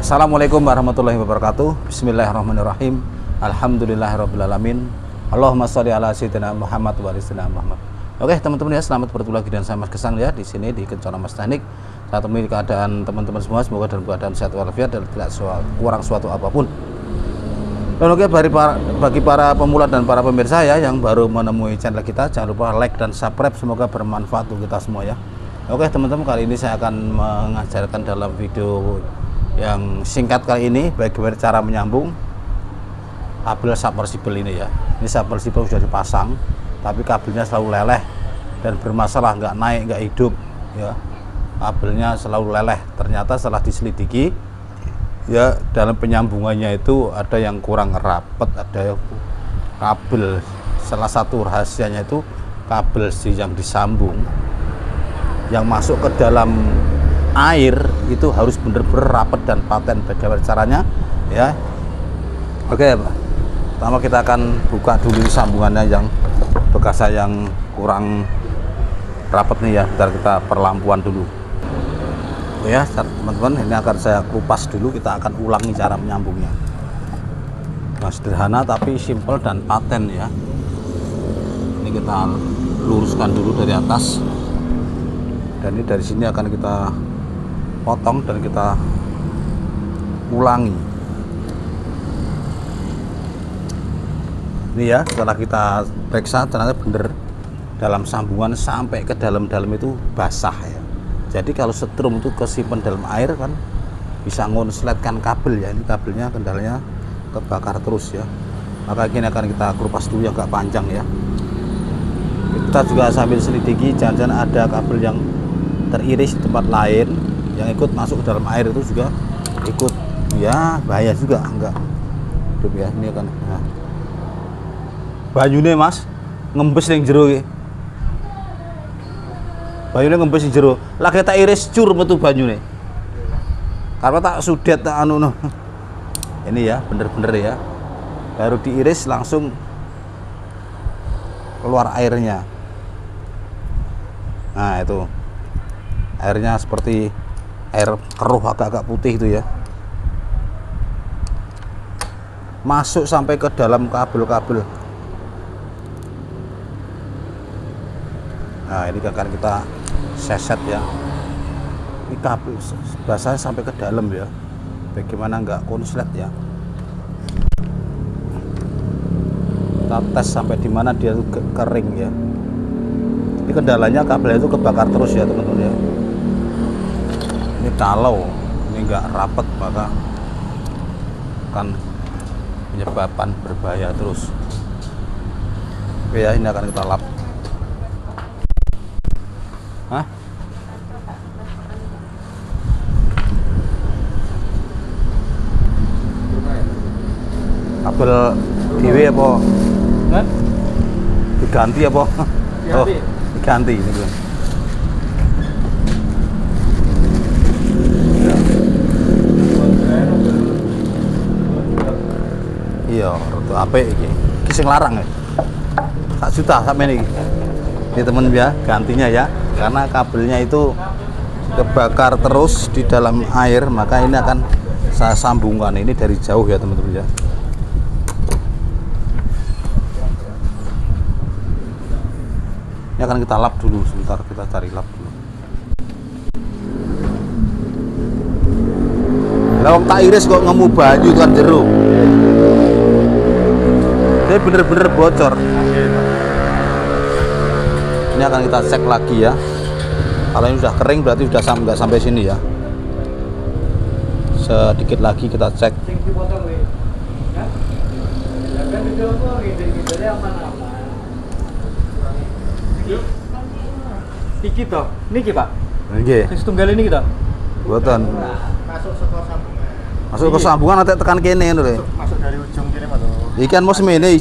Assalamualaikum warahmatullahi wabarakatuh. Bismillahirrahmanirrahim. Alhamdulillahirrabbilalamin. Allahumma sholli ala sayyidina Muhammad wa ala sayyidina Muhammad. Oke teman-teman ya, selamat bertemu lagi dan saya Mas Gesang ya di sini di Kencana Mas Teknik. Saat ini keadaan teman-teman semua semoga dalam keadaan sehat walafiat dan tidak kurang suatu apapun. Dan oke, bagi para pemula dan para pemirsa ya yang baru menemui channel kita, jangan lupa like dan subscribe, semoga bermanfaat untuk kita semua ya. Oke teman-teman, kali ini saya akan mengajarkan dalam video yang singkat kali ini bagaimana cara menyambung kabel submersible ini ya. Ini submersible sudah dipasang tapi kabelnya selalu leleh dan bermasalah, nggak naik, nggak hidup ya. Kabelnya selalu leleh. Ternyata setelah diselidiki ya, dalam penyambungannya itu ada yang kurang rapat, ada kabel, salah satu rahasianya itu kabel yang disambung yang masuk ke dalam air itu harus benar-benar rapat dan paten. Bagaimana caranya ya? Oke, pertama kita akan buka dulu sambungannya yang bekas yang kurang rapat nih ya. Bentar, kita perlampuan dulu ya teman-teman. Ini akan saya kupas dulu, kita akan ulangi cara menyambungnya. Nah, sederhana tapi simple dan paten ya. Ini kita luruskan dulu dari atas dan ini dari sini akan kita potong dan kita ulangi. Ini ya, setelah kita periksa ternyata benar dalam sambungan sampai ke dalam-dalam itu basah ya. Jadi kalau setrum itu kesimpan dalam air kan bisa ngonsletkan kabel ya. Ini kabelnya kendalanya kebakar terus ya. Maka ini akan kita kupas dulu yang agak panjang ya. Kita juga sambil selidiki jangan-jangan ada kabel yang teriris di tempat lain yang ikut masuk ke dalam air itu juga ikut ya, bahaya juga enggak hidup ya. Ini kan nah, banyune mas ngembes yang jero iki, banyune ngembes yang jero lagi tak iris cur metu banyune karena tak sudet tak anu no. Ini ya bener-bener ya, baru diiris langsung keluar airnya. Nah itu airnya seperti air keruh agak-agak putih itu ya, masuk sampai ke dalam kabel-kabel. Nah ini akan kita seset ya, ini kabel basahnya sampai ke dalam ya, bagaimana nggak konslet ya. Kita tes sampai di mana dia itu kering ya. Ini kendalanya kabel itu kebakar terus ya teman-teman ya. Ini kalau ini enggak rapat maka akan menyebabkan berbahaya terus. Oke ya, ini akan kita lap. Hah? Kabel dewe apa? Hah? Diganti apa? Oh, diganti ini belum. Iya, rada apik iki. Iki sing larang ya. 1 juta sampe iki. Ini temen ya, gantinya ya. Karena kabelnya itu kebakar terus di dalam air, maka ini akan saya sambungkan ini dari jauh ya teman-teman ya. Ini akan kita lap dulu, sebentar kita cari lap dulu. Lah wong tak iris kok ngemu banyu kan jero. Ini bener-bener bocor. Ini akan kita cek lagi ya. Kalau ini sudah kering berarti sudah nggak sampai sini ya. Sedikit lagi kita cek. Iki toh, niki Pak. Nggih. Sing setunggal ini kita. Mboten. Masuk saka sambungan. Masuk ke sambungan nanti tekan kene ngono lho. Masuk dari ujung kene Pak. Iki kan mau semene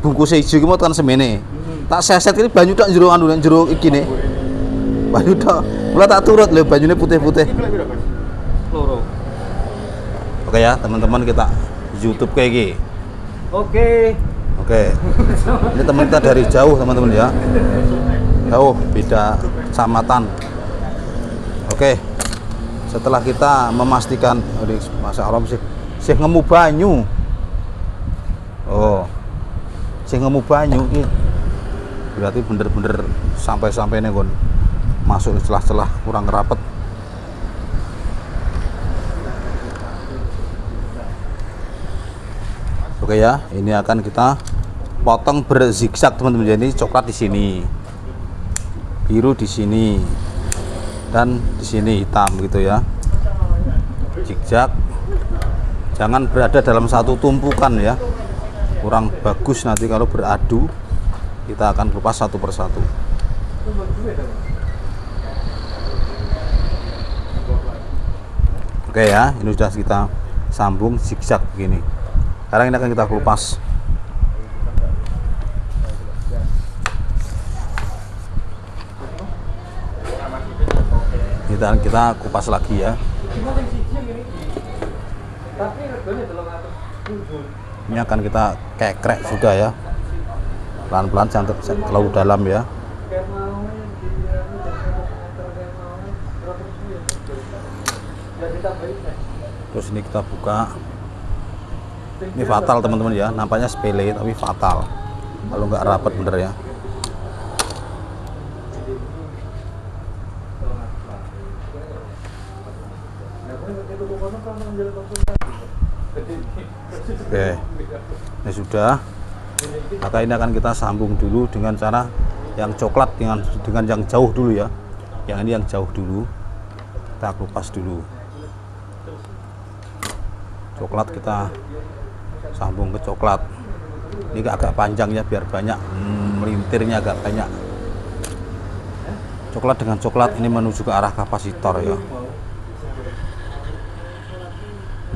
bungkus ijo iki mau tekan semene. Tak seset ini banyu tak jero anu jero iki ne. Banyu tok. Mula tak turut lho banyune putih-putih. Loro. Oke ya, teman-teman kita YouTube kayak gini. Oke. Oke. Ini teman kita dari jauh, teman-teman ya. Jauh, beda kecamatan. Oke. Setelah kita memastikan masa Allah sih ngemu banyu. Oh. Sih ngemu banyu iki. Berarti bener-bener sampai-sampai nih kon masuk celah-celah kurang rapet. Oke ya, ini akan kita potong berzigzag teman-teman. Jadi coklat di sini, biru di sini, dan di sini hitam gitu ya. Zigzag, jangan berada dalam satu tumpukan ya, kurang bagus nanti kalau beradu. Kita akan lepas satu persatu. Oke ya, ini sudah kita sambung zigzag begini. Sekarang ini akan kita kelupas. Kita kupas lagi ya. Ini akan kita kekrek juga ya. Pelan-pelan, jangan terlalu dalam ya. Terus ini kita buka. Ini fatal teman-teman ya, nampaknya sepele tapi fatal kalau nggak rapat bener ya. Oke, ini sudah. Maka ini akan kita sambung dulu dengan cara yang coklat dengan yang jauh dulu ya. Yang ini yang jauh dulu, kita kupas dulu. Coklat kita sambung ke coklat. Ini agak panjang ya biar banyak melintirnya, agak banyak. Coklat dengan coklat ini menuju ke arah kapasitor ya.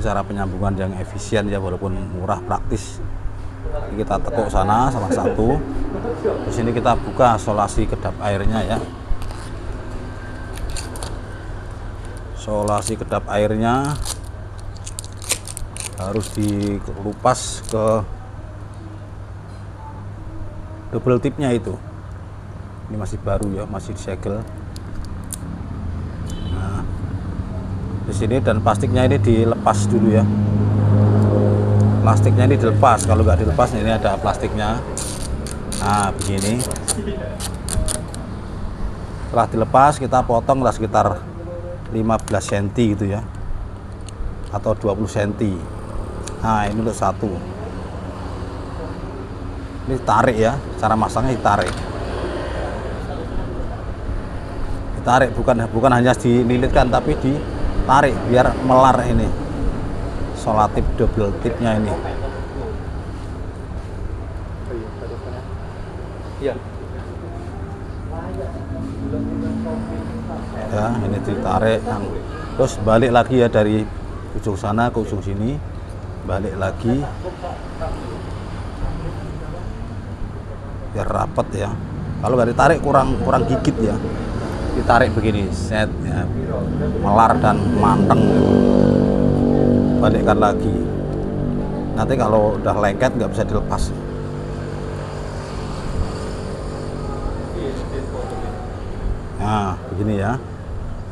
Cara penyambungan yang efisien ya, walaupun murah, praktis. Ini kita tekuk sana salah satu. Di sini kita buka solasi kedap airnya ya. Solasi kedap airnya harus dilupas ke double tipnya itu. Ini masih baru ya, masih disegel. Nah, di sini dan plastiknya ini dilepas dulu ya. Plastiknya ini dilepas. Kalau nggak dilepas, ini ada plastiknya. Nah, begini. Setelah dilepas, kita potong lah sekitar 15 cm gitu ya, atau 20 cm. Nah, ini untuk satu. Ini tarik ya, cara masangnya ditarik. Ditarik, bukan hanya dililitkan, tapi ditarik biar melar ini. Solatip double tipnya ini. Ya, ini ditarik. Terus balik lagi ya dari ujung sana ke ujung sini. Balik lagi biar rapat ya. Kalau nggak ditarik kurang gigit ya. Ditarik begini, set ya, melar dan manteng. Balikkan lagi. Nanti kalau udah lengket nggak bisa dilepas. Nah, begini ya.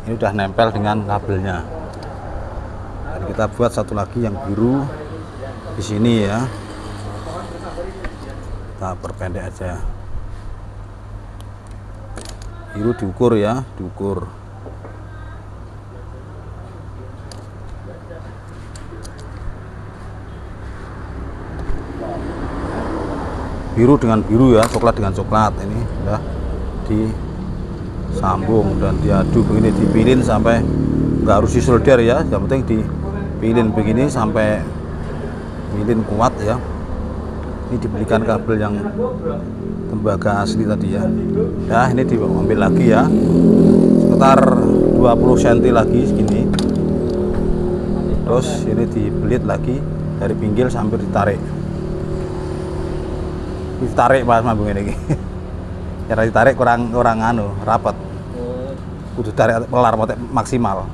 Ini udah nempel dengan kabelnya. Dan kita buat satu lagi yang biru di sini ya. Kita perpendek aja. Biru diukur ya, diukur. Biru dengan biru ya, coklat dengan coklat. Ini udah disambung dan diadu begini, dipilin sampai nggak harus disolder ya, yang penting dipilin begini sampai pilin kuat ya. Ini dibelikan kabel yang tembaga asli tadi ya. Nah, ini diambil lagi ya, sekitar 20 cm lagi segini. Terus ini dibelit lagi dari pinggir sambil ditarik. Ditarik pas mambung ini. Cara ditarik kurang rapat. Kudu tarik melar maksimal.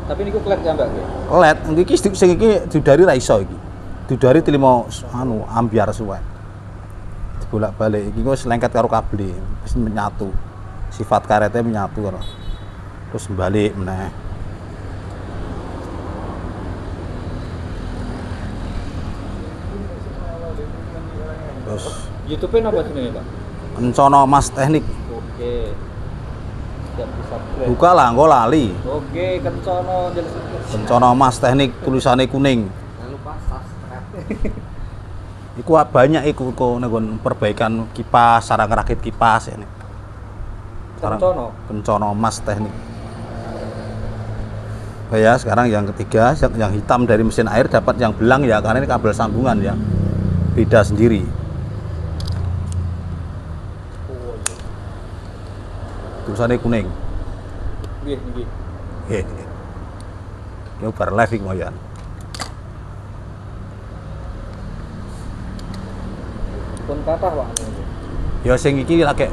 Tapi niku klet ya, Mbak? Klet iki sing iki dudari ra iso iki. Dudari 5 ambiar suwe. Dibolak-balik iki wis lengket karo kabel, wis menyatu. Sifat karetnya menyatu karo. Terus balik meneh. Terus YouTube-nya apa jenenge, Pak? Kencono Mas Teknik. Oke. Tidak bisa subscribe. Buka lah, engko lali. Oke, Kencono jelas. Kencono Mas Teknik tulisannya kuning. Jangan lupa subscribe. Iku banyak iku nggon perbaikan kipas, cara ngerakit kipas ini. Kencono. Kencono Mas Teknik. Oh ya, sekarang yang ketiga, yang hitam dari mesin air dapat yang belang ya, karena ini kabel sambungan ya. Beda sendiri. Oh, iya. Tulisannya kuning. Nggih, nggih. Hehe. Yo bar live iki moyan. Pun kathah, Pak. Ya sing iki lagi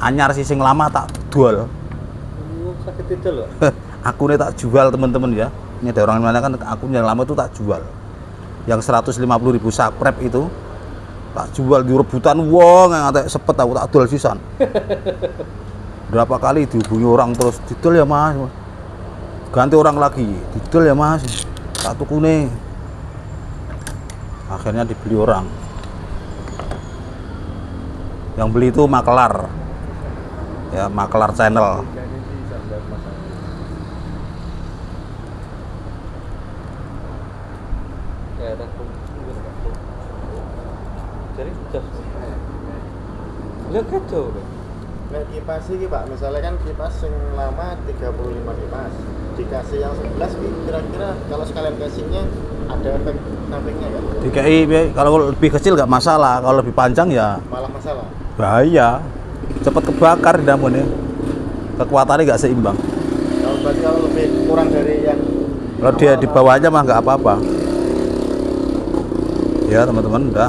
anyar sih, sing lama tak jual. Sakit itu loh. Akunnya tak jual teman-teman ya. Ini ada orang mana kan akun yang lama itu tak jual. Yang 150.000 subscribe itu tak jual di rebutan wong yang ada sepet aku tak jual sisan. Berapa kali dihubungi orang terus didol ya Mas. Ganti orang lagi, didol ya Mas. Tak tukune. Akhirnya dibeli orang. Yang beli itu makelar. Ya, makelar channel. Ya, dan jadi just lihat kacau. Nek kipas iki Pak, misalnya kan kipas yang lama 35 kipas. Dikasih yang 11 Ki, kira-kira kalau sekalian casingnya ada efek sampingnya kan? DKI kalau lebih kecil nggak masalah, kalau lebih panjang ya Malah masalah. bahaya. Cepat kebakar damunnya. Kekuatannya nggak seimbang. Kalau berarti kalau lebih kurang dari yang Kalau dia di bawahnya mah nggak apa-apa. Ya teman-teman udah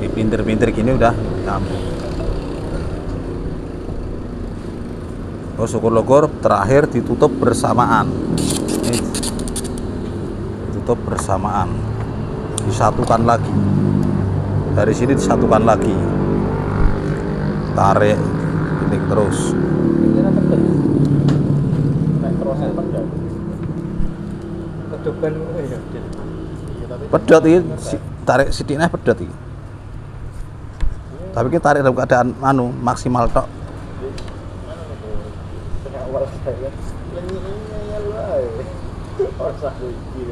dipintir-pintir gini udah nyambung. Oh syukur-syukur terakhir ditutup bersamaan. Ini ditutup bersamaan. Disatukan lagi. Dari sini disatukan lagi. Tarik ini terus. Kira betul. nek terusnya enggak. Kedepan ngono ya. Iya, tapi Pedot ini tarik sidiknya pedot ini. Tapi kita tarik dalam keadaan maksimal tok. tengah awal saya lenyinya ya lu ae. Ora sah iki.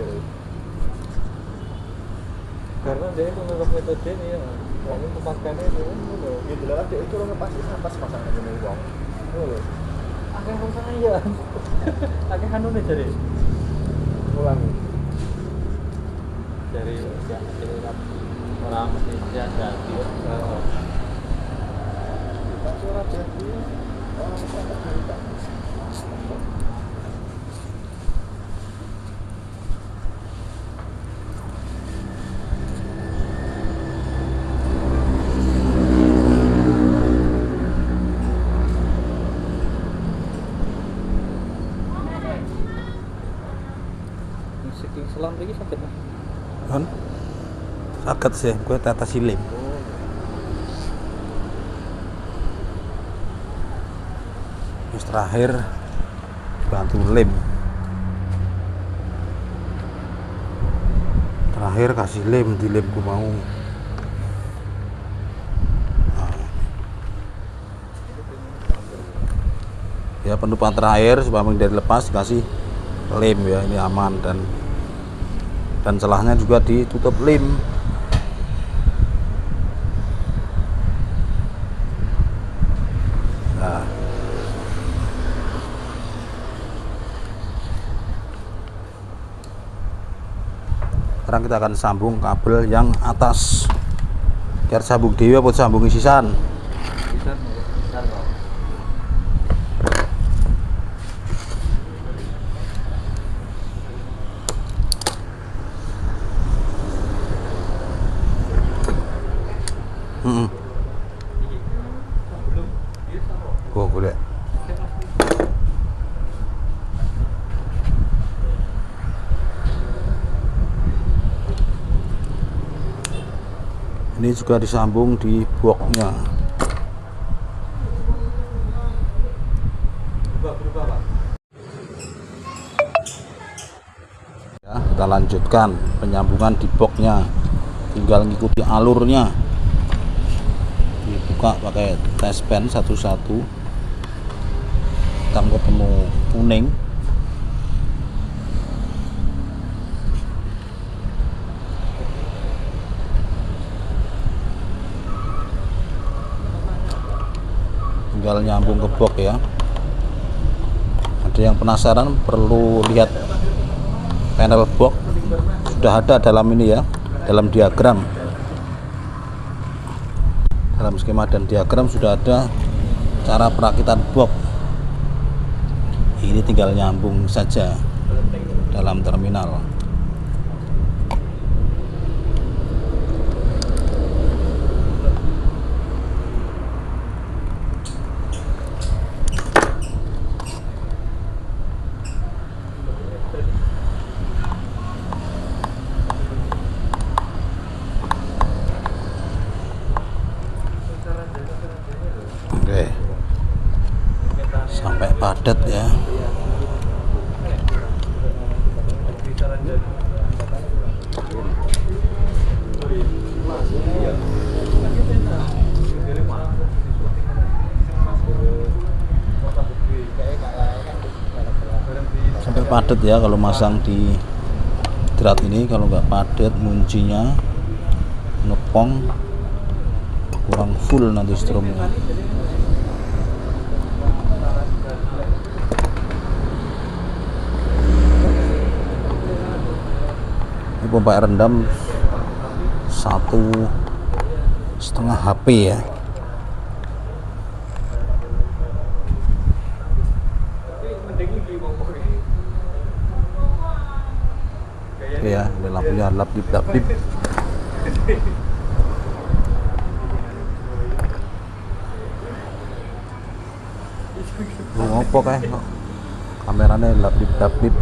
Karena dia itu menurut metode ini ya. Ini pemakaiannya itu ngono. Ya dilarang dia itu lo ngepasi apa pasangan dengan wong. Ngono. Akeh pasangan ya. Akeh anune jare. Ulang. Dari ya orang Indonesia jadi Tapi ora jadi orang sangat cerita. musik selam lagi sakit Mas. Kan? Sakit sih, gue tetes silim. Terus terakhir bantu lem. Terakhir kasih lem di lemku mau. Nah. Ya penutupan terakhir supaya dari lepas dikasih lem ya, ini aman dan celahnya juga ditutup lem. Nah. Sekarang kita akan sambung kabel yang atas. Biar sambung dewe apa sambung sisan? Bisa bisa kok. Oh, boleh. Ini juga disambung di boxnya. Berubah Pak. Ya, kita lanjutkan penyambungan di boxnya. Tinggal ngikuti alurnya. buka pakai tes pen satu-satu, hitam ketemu kuning. Tinggal nyambung ke box ya. Ada yang penasaran perlu lihat panel box, sudah ada dalam ini ya, dalam diagram, dalam skema dan diagram sudah ada cara perakitan box. Ini tinggal nyambung saja dalam terminal. Oke, sampai padat ya. Sampai padat ya kalau masang di drat ini. Kalau nggak padat muncinya ngepong, kurang full nanti strumnya. Ini pompa air rendam 1,5 HP ya. Oke ya, ini lampunya lap-lip. Ngopo kae kok kameranya lap-lip.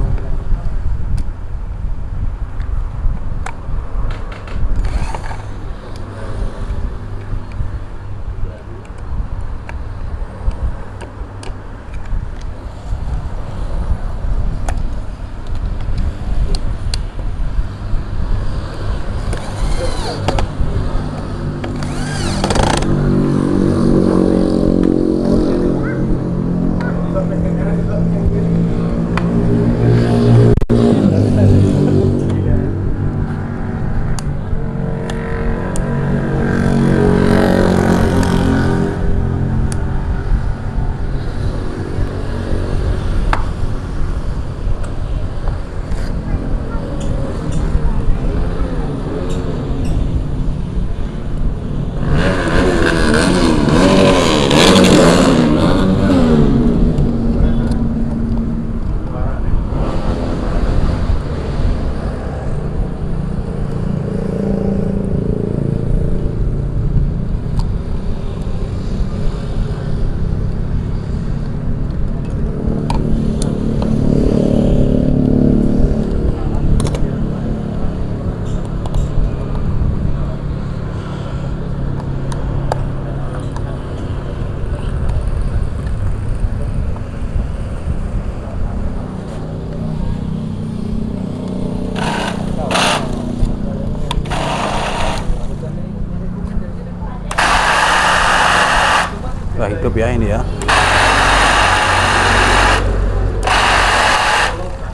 Wah, hidup ya ini ya.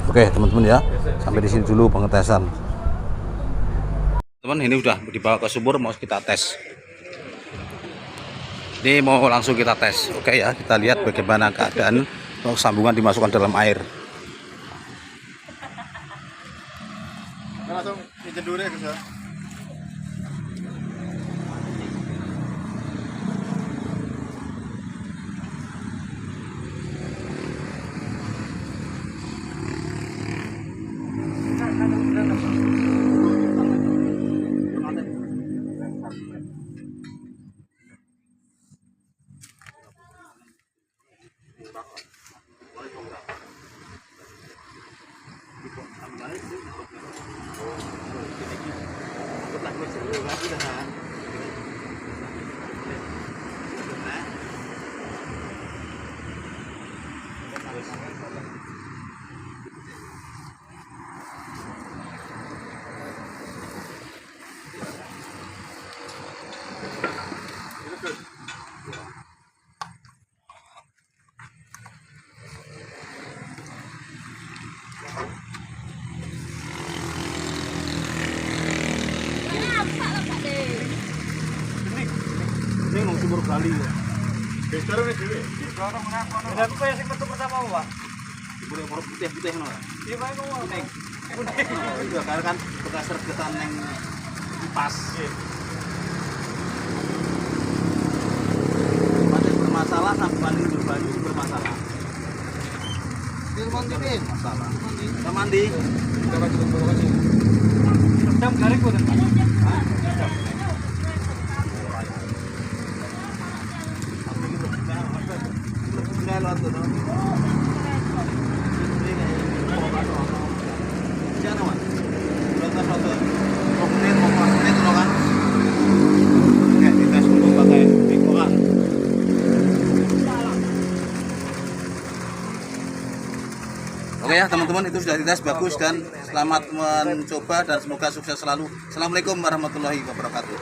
Oke teman-teman ya, sampai di sini dulu pengetesan. Teman, ini udah dibawa ke sumur, mau kita tes. Ini mau langsung kita tes. Oke ya, kita lihat bagaimana keadaan sambungan dimasukkan dalam air. Langsung izin dulu ya Gus ya. Timur Bali. Gestor ini dhewe. Dan kowe sing metu pertama, Pak. Timur putih-putih ngono. Iya, Pak, ngono. Kuning. Oh, itu karena kan bekas regetan yang pas. Masih bermasalah sampai Timur Bali bermasalah. Masalah. Kita mandi. Jam garing kok, Pak. Oke ya teman-teman, itu sudah dites bagus dan selamat mencoba dan semoga sukses selalu. Assalamualaikum warahmatullahi wabarakatuh.